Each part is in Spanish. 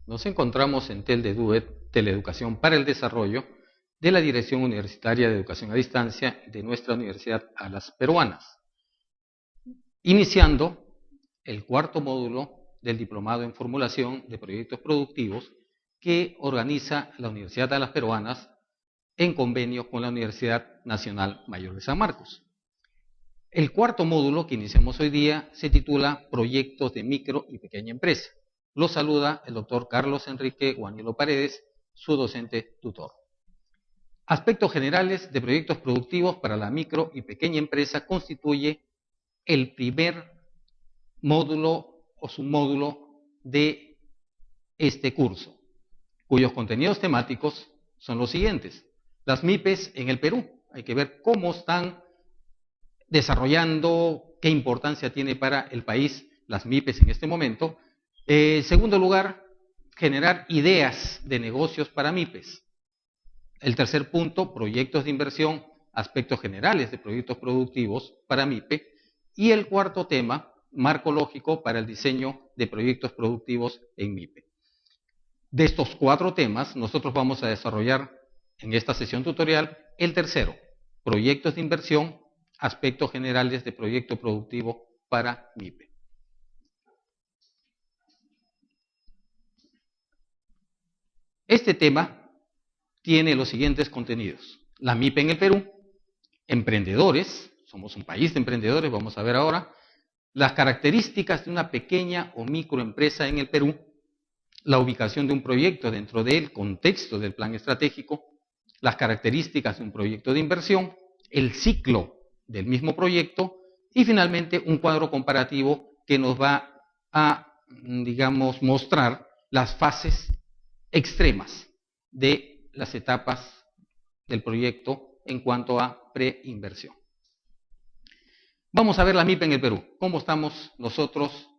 Nos encontramos en TEL de DUET, Teleeducación para el Desarrollo, de la Dirección Universitaria de Educación a Distancia de nuestra Universidad Alas Peruanas, iniciando el cuarto módulo del Diplomado en Formulación de Proyectos Productivos que organiza la Universidad Alas Peruanas en convenio con la Universidad Nacional Mayor de San Marcos. El cuarto módulo que iniciamos hoy día se titula Proyectos de Micro y Pequeña Empresa. Lo saluda el doctor Carlos Enrique Guanilo Paredes, su docente tutor. Aspectos generales de proyectos productivos para la micro y pequeña empresa constituye el primer módulo o submódulo de este curso, cuyos contenidos temáticos son los siguientes. Las MIPES en el Perú. Hay que ver cómo están desarrollando, qué importancia tiene para el país las MIPES en este momento. En segundo lugar, generar ideas de negocios para MIPES. El tercer punto, proyectos de inversión, aspectos generales de proyectos productivos para MIPE. Y el cuarto tema, marco lógico para el diseño de proyectos productivos en MIPE. De estos cuatro temas, nosotros vamos a desarrollar en esta sesión tutorial el tercero, proyectos de inversión, aspectos generales de proyecto productivo para MIPE. Este tema tiene los siguientes contenidos. La MIPE en el Perú, emprendedores, somos un país de emprendedores, vamos a ver ahora, las características de una pequeña o microempresa en el Perú, la ubicación de un proyecto dentro del contexto del plan estratégico, las características de un proyecto de inversión, el ciclo del mismo proyecto y finalmente un cuadro comparativo que nos va a, digamos, mostrar las fases extremas de las etapas del proyecto en cuanto a preinversión. Vamos a ver la MIPE en el Perú. ¿Cómo estamos nosotros,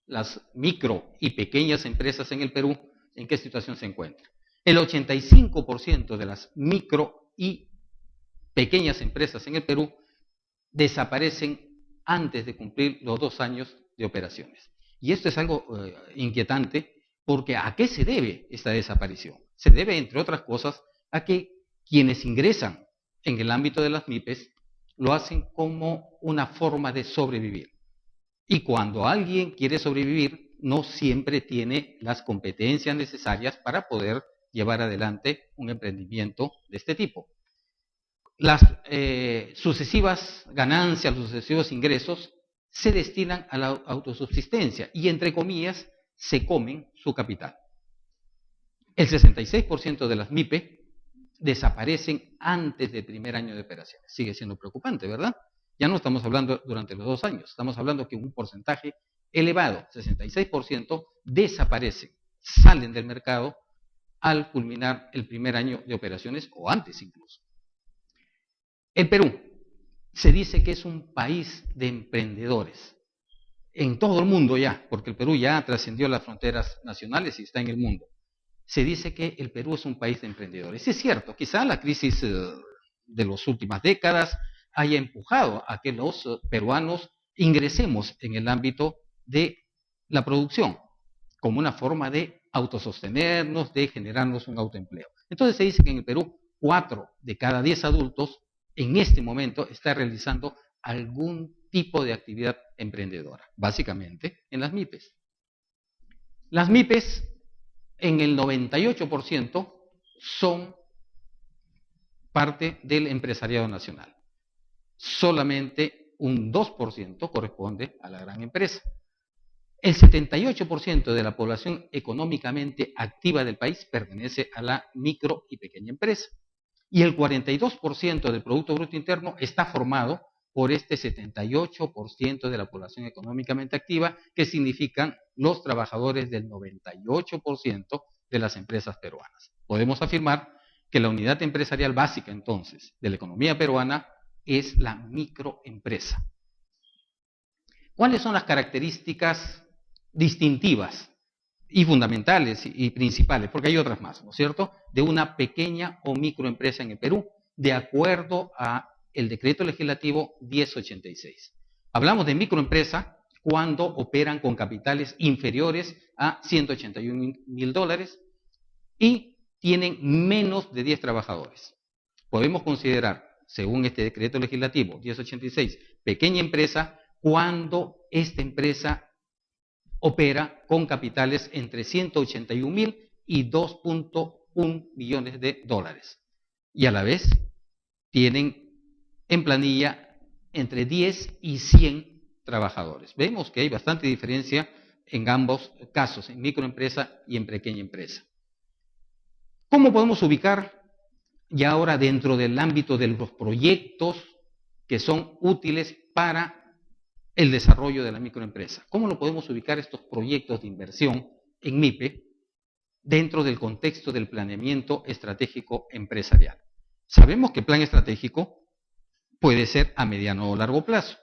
las micro y pequeñas empresas en el Perú? ¿En qué situación se encuentran? El 85% de las micro y pequeñas empresas en el Perú desaparecen antes de cumplir los 2 años de operaciones. Y esto es algo inquietante, porque ¿a qué se debe esta desaparición? Se debe, entre otras cosas, a que quienes ingresan en el ámbito de las MIPES lo hacen como una forma de sobrevivir. Y cuando alguien quiere sobrevivir, no siempre tiene las competencias necesarias para poder llevar adelante un emprendimiento de este tipo. Las sucesivas ganancias, los sucesivos ingresos se destinan a la autosubsistencia y, entre comillas, se comen su capital. El 66% de las MIPE desaparecen antes del primer año de operaciones. Sigue siendo preocupante, ¿verdad? Ya no estamos hablando durante los 2 años, estamos hablando que un porcentaje elevado, 66%, desaparecen, salen del mercado al culminar el primer año de operaciones o antes incluso. El Perú se dice que es un país de emprendedores. En todo el mundo ya, porque el Perú ya trascendió las fronteras nacionales y está en el mundo. Se dice que el Perú es un país de emprendedores. Es cierto, quizá la crisis de las últimas décadas haya empujado a que los peruanos ingresemos en el ámbito de la producción, como una forma de autosostenernos, de generarnos un autoempleo. Entonces se dice que en el Perú 4 de cada 10 adultos en este momento está realizando algún tipo de actividad emprendedora, básicamente en las MIPES. Las MIPES en el 98% son parte del empresariado nacional. Solamente un 2% corresponde a la gran empresa. El 78% de la población económicamente activa del país pertenece a la micro y pequeña empresa. Y el 42% del Producto Bruto Interno está formado por este 78% de la población económicamente activa, que significan los trabajadores del 98% de las empresas peruanas. Podemos afirmar que la unidad empresarial básica, entonces, de la economía peruana es la microempresa. ¿Cuáles son las características distintivas y fundamentales y principales, porque hay otras más, ¿no es cierto?, de una pequeña o microempresa en el Perú, de acuerdo a el decreto legislativo 1086? Hablamos de microempresa cuando operan con capitales inferiores a $181.000 y tienen menos de 10 trabajadores. Podemos considerar, según este decreto legislativo 1086, pequeña empresa cuando esta empresa opera con capitales entre 181.000 y 2.1 millones de dólares. Y a la vez tienen en planilla entre 10 y 100 trabajadores. Vemos que hay bastante diferencia en ambos casos, en microempresa y en pequeña empresa. ¿Cómo podemos ubicar ya ahora dentro del ámbito de los proyectos que son útiles para el desarrollo de la microempresa? ¿Cómo lo podemos ubicar estos proyectos de inversión en MIPE dentro del contexto del planeamiento estratégico empresarial? Sabemos que el plan estratégico puede ser a mediano o largo plazo.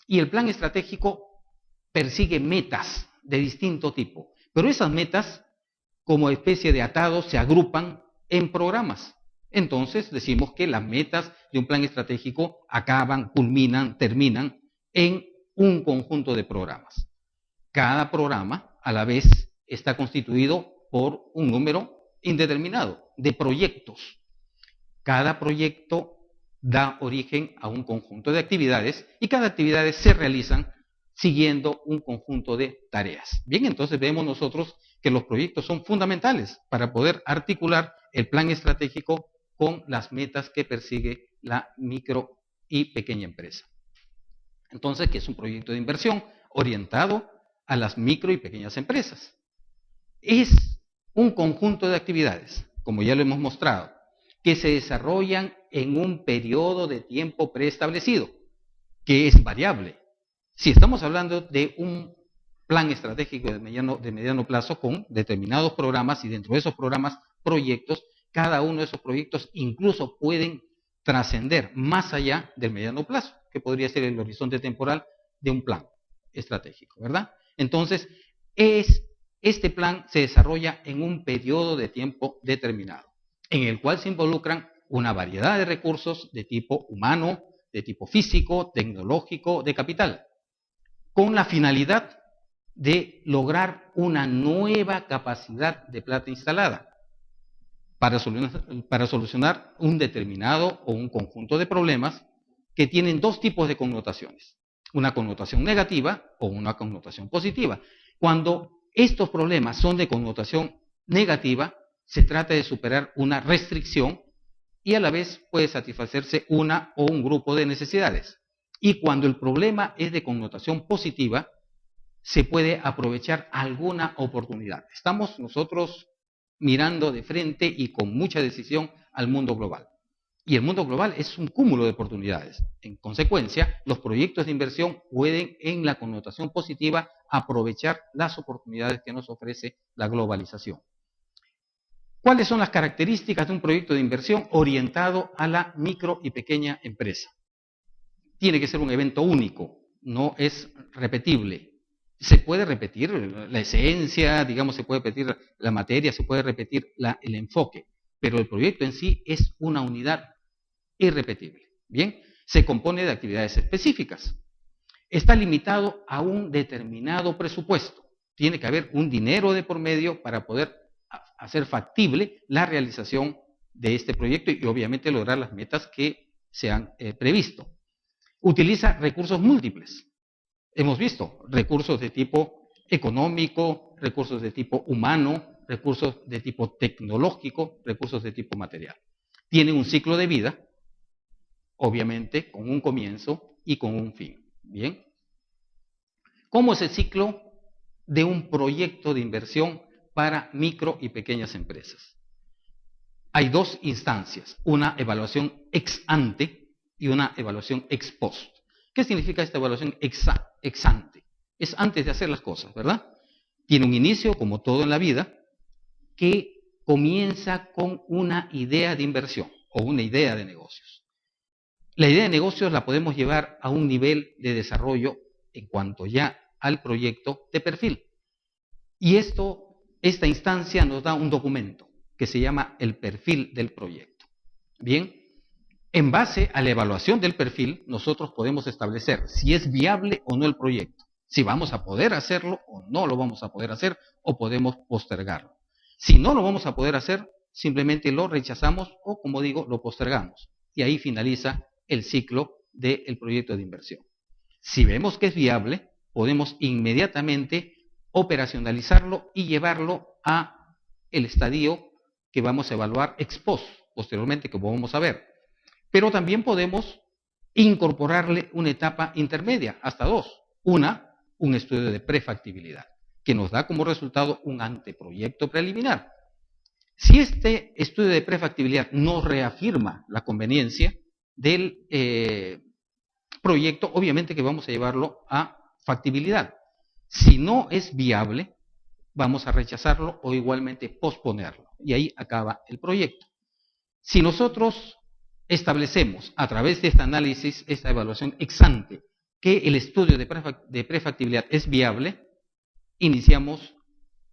Y el plan estratégico persigue metas de distinto tipo. Pero esas metas, como especie de atados, se agrupan en programas. Entonces decimos que las metas de un plan estratégico acaban, culminan, terminan en un conjunto de programas. Cada programa, a la vez, está constituido por un número indeterminado de proyectos. Cada proyecto da origen a un conjunto de actividades y cada actividad se realizan siguiendo un conjunto de tareas. Bien, entonces vemos nosotros que los proyectos son fundamentales para poder articular el plan estratégico con las metas que persigue la micro y pequeña empresa. Entonces, ¿qué es un proyecto de inversión orientado a las micro y pequeñas empresas? Es un conjunto de actividades, como ya lo hemos mostrado, que se desarrollan en un periodo de tiempo preestablecido, que es variable. Si estamos hablando de un plan estratégico de mediano plazo con determinados programas y dentro de esos programas proyectos, cada uno de esos proyectos incluso pueden trascender más allá del mediano plazo, que podría ser el horizonte temporal de un plan estratégico, ¿verdad? Entonces, este plan se desarrolla en un periodo de tiempo determinado, en el cual se involucran una variedad de recursos de tipo humano, de tipo físico, tecnológico, de capital, con la finalidad de lograr una nueva capacidad de plata instalada para solucionar un determinado o un conjunto de problemas que tienen dos tipos de connotaciones, una connotación negativa o una connotación positiva. Cuando estos problemas son de connotación negativa, se trata de superar una restricción y a la vez puede satisfacerse una o un grupo de necesidades. Y cuando el problema es de connotación positiva, se puede aprovechar alguna oportunidad. Estamos nosotros mirando de frente y con mucha decisión al mundo global. Y el mundo global es un cúmulo de oportunidades. En consecuencia, los proyectos de inversión pueden, en la connotación positiva, aprovechar las oportunidades que nos ofrece la globalización. ¿Cuáles son las características de un proyecto de inversión orientado a la micro y pequeña empresa? Tiene que ser un evento único, no es repetible. Se puede repetir la esencia, digamos, se puede repetir la materia, se puede repetir el enfoque, pero el proyecto en sí es una unidad irrepetible. Bien, se compone de actividades específicas. Está limitado a un determinado presupuesto. Tiene que haber un dinero de por medio para poder hacer factible la realización de este proyecto y obviamente lograr las metas que se han previsto. Utiliza recursos múltiples. Hemos visto recursos de tipo económico, recursos de tipo humano, recursos de tipo tecnológico, recursos de tipo material. Tiene un ciclo de vida, obviamente con un comienzo y con un fin. Bien. ¿Cómo es el ciclo de un proyecto de inversión para micro y pequeñas empresas? Hay dos instancias, una evaluación ex ante y una evaluación ex post. ¿Qué significa esta evaluación ex ante? Es antes de hacer las cosas, ¿verdad? Tiene un inicio, como todo en la vida, que comienza con una idea de inversión o una idea de negocios. La idea de negocios la podemos llevar a un nivel de desarrollo en cuanto ya al proyecto de perfil. Y esta instancia nos da un documento que se llama el perfil del proyecto. Bien, en base a la evaluación del perfil, nosotros podemos establecer si es viable o no el proyecto. si vamos a poder hacerlo o no lo vamos a poder hacer o podemos postergarlo. Si no lo vamos a poder hacer, simplemente lo rechazamos o, como digo, lo postergamos. Y ahí finaliza el ciclo del proyecto de inversión. Si vemos que es viable, podemos inmediatamente operacionalizarlo y llevarlo a el estadio que vamos a evaluar ex post, posteriormente, como vamos a ver. Pero también podemos incorporarle una etapa intermedia, hasta dos. Un estudio de prefactibilidad, que nos da como resultado un anteproyecto preliminar. Si este estudio de prefactibilidad nos reafirma la conveniencia del proyecto, obviamente que vamos a llevarlo a factibilidad. Si no es viable, vamos a rechazarlo o igualmente posponerlo. Y ahí acaba el proyecto. Si nosotros establecemos a través de este análisis, esta evaluación ex ante, que el estudio de prefactibilidad es viable, iniciamos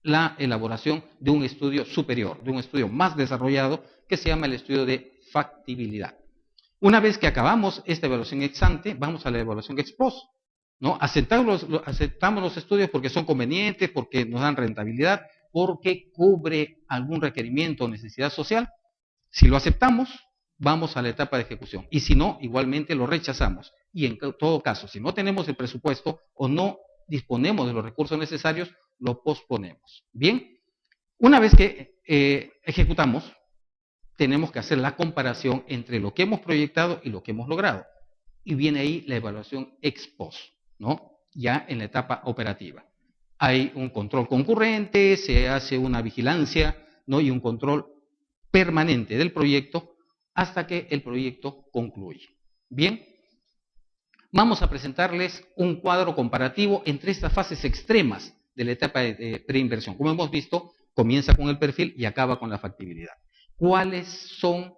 la elaboración de un estudio superior, de un estudio más desarrollado, que se llama el estudio de factibilidad. Una vez que acabamos esta evaluación ex ante, vamos a la evaluación ex post, ¿no? Aceptamos los estudios porque son convenientes, porque nos dan rentabilidad, porque cubre algún requerimiento o necesidad social. Si lo aceptamos, vamos a la etapa de ejecución. Y si no, igualmente lo rechazamos. Y en todo caso, si no tenemos el presupuesto o no disponemos de los recursos necesarios, lo posponemos. Bien, una vez que ejecutamos, tenemos que hacer la comparación entre lo que hemos proyectado y lo que hemos logrado. Y viene ahí la evaluación ex post, ¿no? Ya en la etapa operativa. Hay un control concurrente, se hace una vigilancia, ¿no? Y un control permanente del proyecto hasta que el proyecto concluye. Bien, vamos a presentarles un cuadro comparativo entre estas fases extremas de la etapa de preinversión. Como hemos visto, comienza con el perfil y acaba con la factibilidad. ¿Cuáles son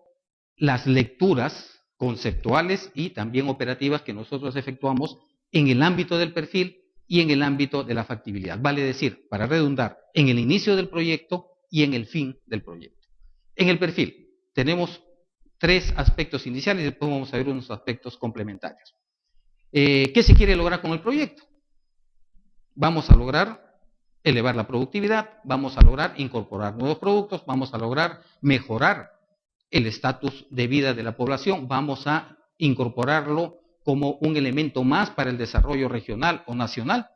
las lecturas conceptuales y también operativas que nosotros efectuamos en el ámbito del perfil y en el ámbito de la factibilidad? Vale decir, para redundar, en el inicio del proyecto y en el fin del proyecto. En el perfil tenemos tres aspectos iniciales y después vamos a ver unos aspectos complementarios. ¿Qué se quiere lograr con el proyecto? Vamos a lograr elevar la productividad, vamos a lograr incorporar nuevos productos, vamos a lograr mejorar el estatus de vida de la población, vamos a incorporarlo como un elemento más para el desarrollo regional o nacional,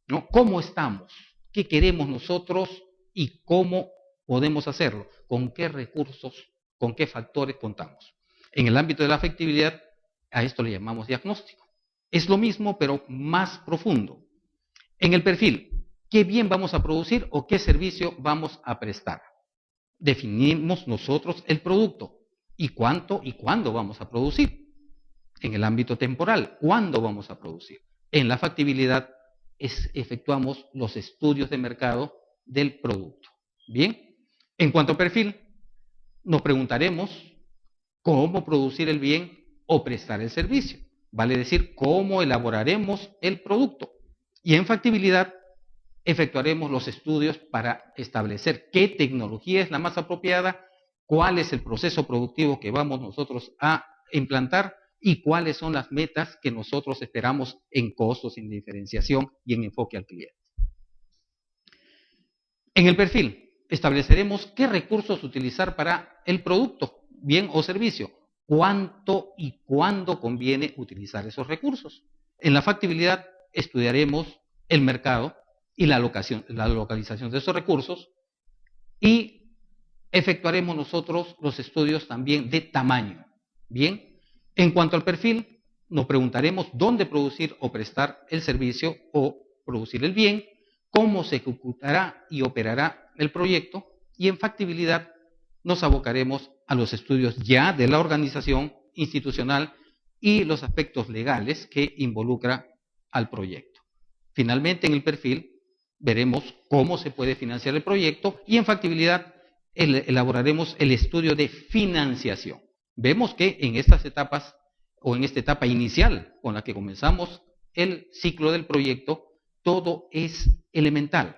¿no? ¿Cómo estamos? ¿Qué queremos nosotros y cómo podemos hacerlo? ¿Con qué recursos, con qué factores contamos? En el ámbito de la afectividad, a esto le llamamos diagnóstico. Es lo mismo, pero más profundo. En el perfil, ¿qué bien vamos a producir o qué servicio vamos a prestar? Definimos nosotros el producto y cuánto y cuándo vamos a producir. En el ámbito temporal, ¿cuándo vamos a producir? En la factibilidad, efectuamos los estudios de mercado del producto. Bien, en cuanto a perfil, nos preguntaremos cómo producir el bien o prestar el servicio. Vale decir, cómo elaboraremos el producto. Y en factibilidad, efectuaremos los estudios para establecer qué tecnología es la más apropiada, cuál es el proceso productivo que vamos nosotros a implantar y cuáles son las metas que nosotros esperamos en costos, en diferenciación y en enfoque al cliente. En el perfil, estableceremos qué recursos utilizar para el producto, bien o servicio, cuánto y cuándo conviene utilizar esos recursos. En la factibilidad, estudiaremos el mercado y la localización de esos recursos y efectuaremos nosotros los estudios también de tamaño. Bien, en cuanto al perfil, nos preguntaremos dónde producir o prestar el servicio o producir el bien, cómo se ejecutará y operará el proyecto y en factibilidad nos abocaremos a los estudios ya de la organización institucional y los aspectos legales que involucra al proyecto. Finalmente, en el perfil veremos cómo se puede financiar el proyecto y en factibilidad elaboraremos el estudio de financiación. Vemos que en estas etapas o en esta etapa inicial con la que comenzamos el ciclo del proyecto, todo es elemental.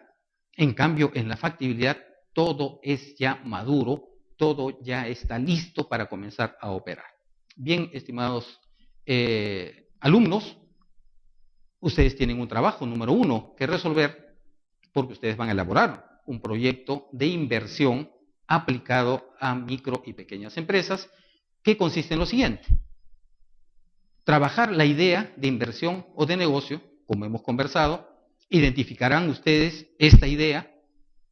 En cambio, en la factibilidad, todo es ya maduro, todo ya está listo para comenzar a operar. Bien, estimados alumnos, ustedes tienen un trabajo, número uno, que resolver, porque ustedes van a elaborar un proyecto de inversión aplicado a micro y pequeñas empresas, que consiste en lo siguiente: trabajar la idea de inversión o de negocio, como hemos conversado, identificarán ustedes esta idea,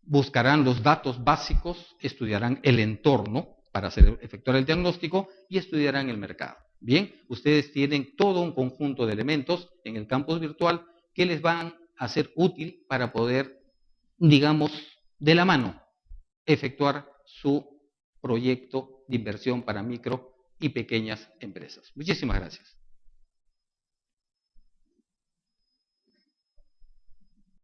buscarán los datos básicos, estudiarán el entorno para efectuar el diagnóstico y estudiarán el mercado. Bien, ustedes tienen todo un conjunto de elementos en el campus virtual que les van a ser útil para poder, digamos, de la mano, efectuar su proyecto de inversión para micro y pequeñas empresas. Muchísimas gracias.